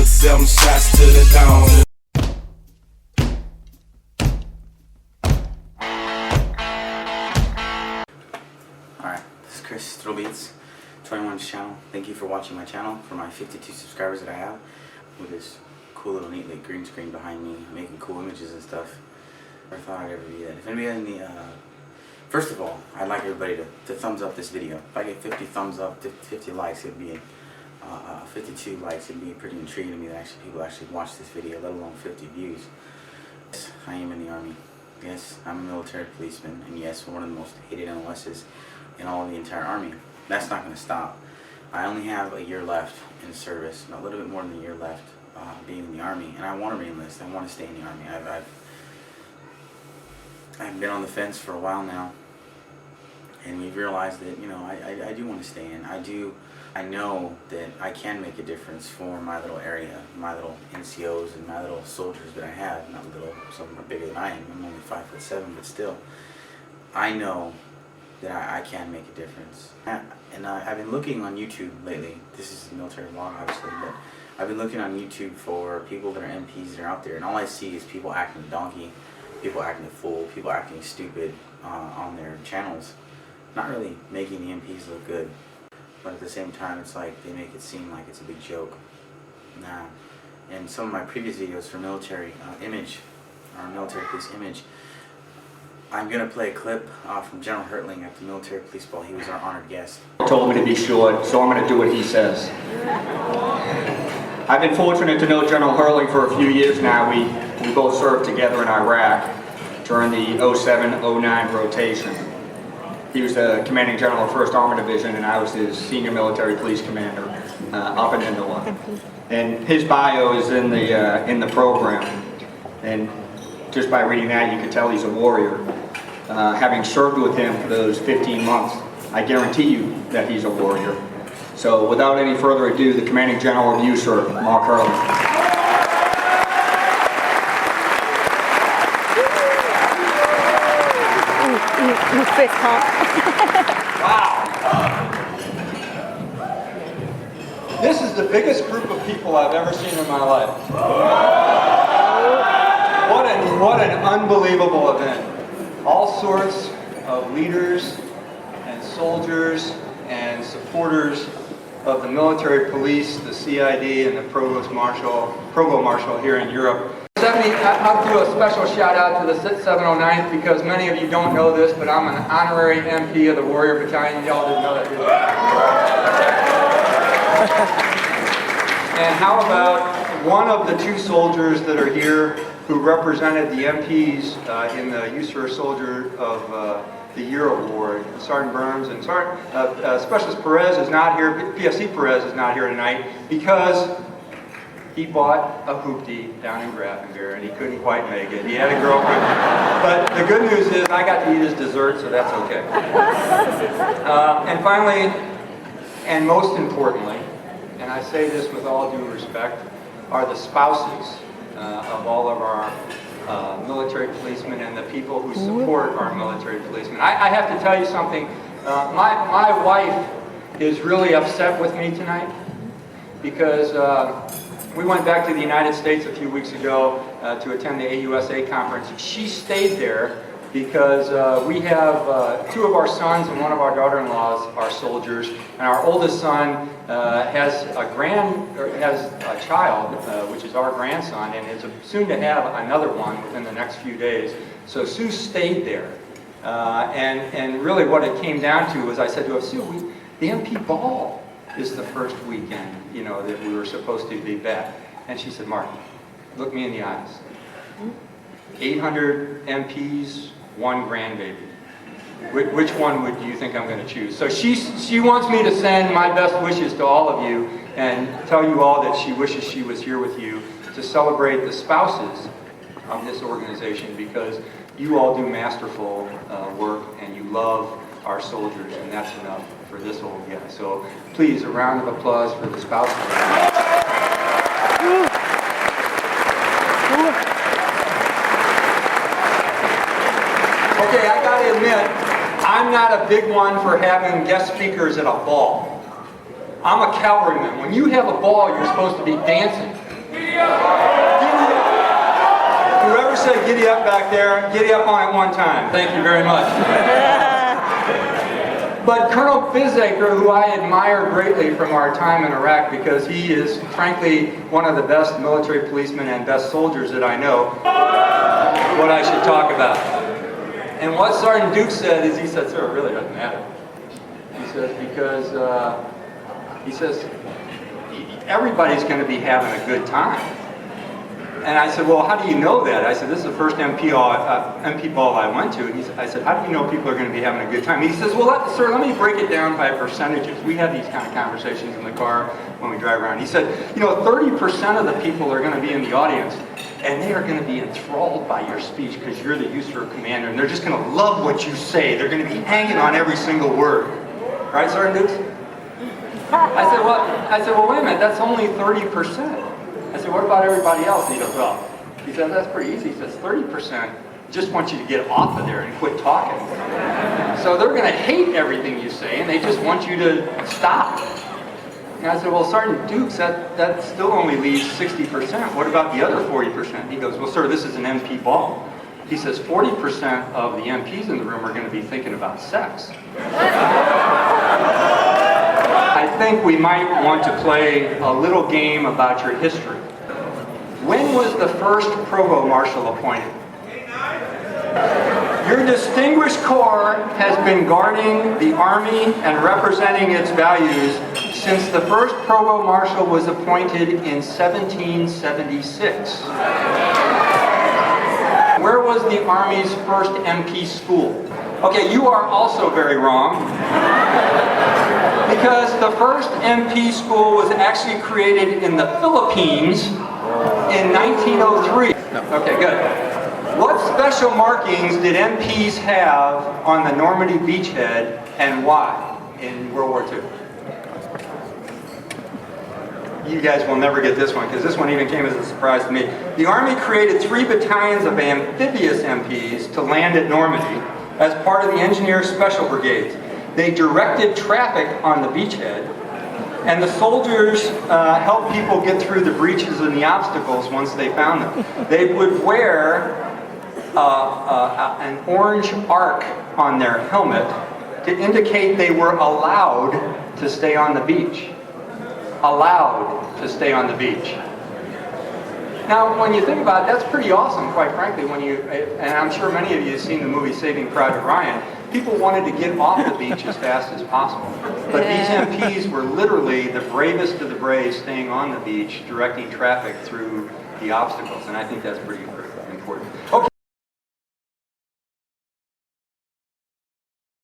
took 7 shots to the dome. Alright, this is Chris, Thrillbeats, 21's channel. Thank you for watching my channel, for my 52 subscribers that I have, with this cool little neat like green screen behind me, making cool images and stuff. I thought I'd ever be that. If anybody has any, first of all, I'd like everybody to thumbs up this video. If I get 50 thumbs up, 50 likes, it'd be 52 likes. It'd be pretty intriguing to me that people actually watch this video, let alone 50 views. Yes, I am in the Army. Yes, I'm a military policeman, and yes, one of the most hated NOSs in all of the entire Army. That's not going to stop. I only have a year left in service, a little bit more than a year left being in the Army, and I want to re-enlist. I want to stay in the Army. I've been on the fence for a while now, and we've realized that, you know, I do want to stay in. I know that I can make a difference for my little area, my little NCOs and my little soldiers that I have. Not little, some are bigger than I am. I'm only 5'7", but still, I know that I can make a difference. And I've been looking on YouTube lately. This is a military vlog, obviously, but I've been looking on YouTube for people that are MPs that are out there, and all I see is people acting a donkey, people acting a fool, people acting stupid on their channels, not really making the MPs look good, but at the same time it's like they make it seem like it's a big joke. Nah. And some of my previous videos for military image, or military police image, I'm going to play a clip from General Hertling at the military police ball. He was our honored guest. He told me to be short, so I'm going to do what he says. I've been fortunate to know General Hertling for a few years now. We both served together in Iraq during the 07-09 rotation. He was the commanding general of 1st Armored Division, and I was his senior military police commander up in Indoor. And his bio is in the program, and just by reading that, you can tell he's a warrior. Having served with him for those 15 months, I guarantee you that he's a warrior. So without any further ado, the Commanding General of USERP, Mark Hertling. Fist pump. Wow. This is the biggest group of people I've ever seen in my life. What an unbelievable event. All sorts of leaders and soldiers and supporters of the military police, the CID, and the Provost Marshal here in Europe. I'll do a special shout out to the 709th because many of you don't know this, but I'm an honorary MP of the Warrior Battalion. Y'all didn't know that, did you? And how about one of the 2 soldiers that are here who represented the MPs in the USER Soldier of the Year Award, Sergeant Burns, and Specialist Perez is not here, PFC Perez is not here tonight because he bought a hoopty down in Grafenberg and he couldn't quite make it. He had a girlfriend. But the good news is I got to eat his dessert, so that's okay. And finally, and most importantly, and I say this with all due respect, are the spouses of all of our military policemen and the people who support our military policemen. I have to tell you something. My wife is really upset with me tonight because we went back to the United States a few weeks ago to attend the AUSA conference. She stayed there because we have 2 of our sons and 1 of our daughter-in-laws are soldiers, and our oldest son has a child, which is our grandson, and is soon to have another one within the next few days. So Sue stayed there, and really what it came down to was I said to her, Sue, the MP ball is the first weekend, you know, that we were supposed to be back. And she said, Mark, look me in the eyes. 800 MPs, 1 grandbaby. Which one do you think I'm going to choose? So she wants me to send my best wishes to all of you and tell you all that she wishes she was here with you to celebrate the spouses of this organization because you all do masterful work and you love our soldiers, and that's enough for this old guy. So please, a round of applause for the spouses. Okay, I gotta admit, I'm not a big one for having guest speakers at a ball. I'm a cavalryman. When you have a ball, you're supposed to be dancing. Giddy up. Whoever said giddy up back there, giddy up on it one time. Thank you very much. But Colonel Bizaker, who I admire greatly from our time in Iraq, because he is frankly one of the best military policemen and best soldiers that I know, what I should talk about. And what Sergeant Duke said is, he said, sir, it really doesn't matter. He says, because, he says, everybody's going to be having a good time. And I said, well, how do you know that? I said, this is the first MP ball I went to. And I said, how do you know people are going to be having a good time? And he says, well, sir, let me break it down by percentages. We have these kind of conversations in the car when we drive around. He said, 30% of the people are going to be in the audience, and they are going to be enthralled by your speech because you're the USAR commander, and they're just going to love what you say. They're going to be hanging on every single word. Right, Sergeant Dukes? I said, well, wait a minute, that's only 30%. I said, what about everybody else? And he goes, well, he said, that's pretty easy. He says, 30% just want you to get off of there and quit talking. So they're going to hate everything you say, and they just want you to stop. And I said, well, Sergeant Dukes, that still only leaves 60%. What about the other 40%? He goes, well, sir, this is an MP ball. He says 40% of the MPs in the room are going to be thinking about sex. I think we might want to play a little game about your history. When was the first Provost Marshal appointed? Your distinguished corps has been guarding the Army and representing its values since the first Provost Marshal was appointed in 1776. Where was the Army's first MP school? Okay, you are also very wrong. Because the first MP school was actually created in the Philippines in 1903. Okay, good. What special markings did MPs have on the Normandy beachhead and why in World War II? You guys will never get this one because this one even came as a surprise to me. The Army created 3 battalions of amphibious MPs to land at Normandy as part of the Engineer Special Brigades. They directed traffic on the beachhead, and the soldiers helped people get through the breaches and the obstacles once they found them. They would wear an orange arc on their helmet to indicate they were allowed to stay on the beach. Allowed to stay on the beach. Now, when you think about it, that's pretty awesome, quite frankly, and I'm sure many of you have seen the movie Saving Private Ryan. People wanted to get off the beach as fast as possible. But these MPs were literally the bravest of the brave staying on the beach, directing traffic through the obstacles, and I think that's pretty important. Okay.